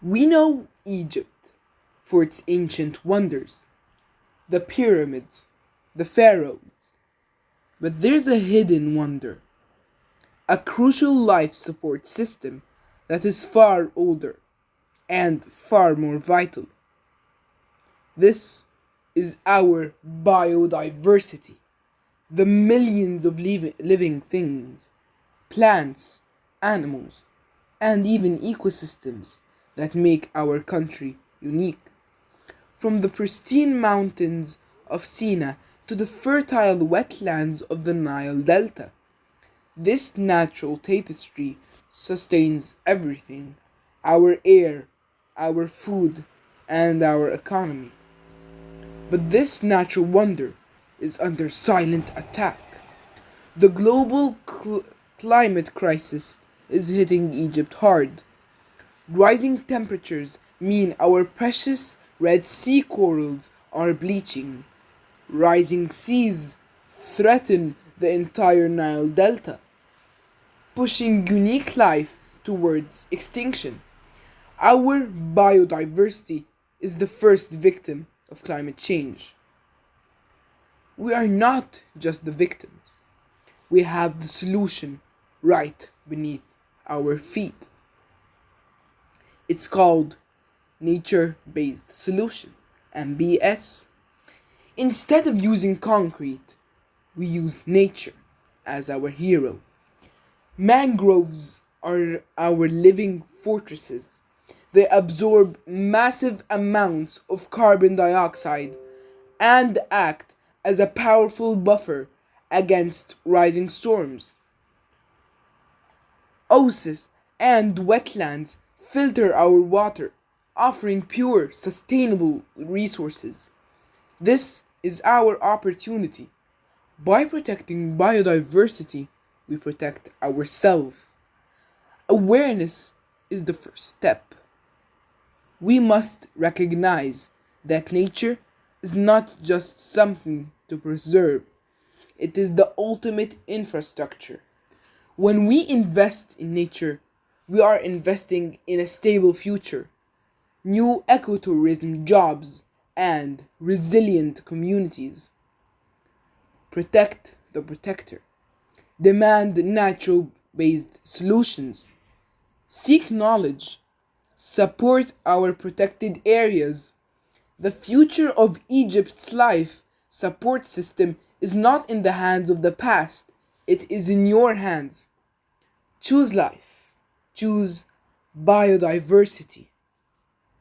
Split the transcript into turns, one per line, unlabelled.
We know Egypt for its ancient wonders, the pyramids, the pharaohs. But there's a hidden wonder, a crucial life support system that is far older and far more vital. This is our biodiversity, the millions of living things, plants, animals, and even ecosystems that make our country unique. From the pristine mountains of Sina to the fertile wetlands of the Nile Delta, this natural tapestry sustains everything: our air, our food, and our economy. But this natural wonder is under silent attack. The global climate crisis is hitting Egypt hard. Rising temperatures mean our precious Red Sea corals are bleaching. Rising seas threaten the entire Nile Delta, pushing unique life towards extinction. Our biodiversity is the first victim of climate change. We are not just the victims, we have the solution right beneath our feet. It's called nature based solution, (NBS). Instead of using concrete, we use nature as our hero. Mangroves are our living fortresses. They absorb massive amounts of carbon dioxide and act as a powerful buffer against rising storms. Oases and wetlands filter our water, offering pure, sustainable resources. This is our opportunity. By protecting biodiversity, we protect ourselves. Awareness is the first step. We must recognize that nature is not just something to preserve, it is the ultimate infrastructure. When we invest in nature, we are investing in a stable future, new ecotourism jobs, and resilient communities. Protect the protector. Demand natural based solutions. Seek knowledge. Support our protected areas. The future of Egypt's life support system is not in the hands of the past, it is in your hands. Choose life. Choose biodiversity.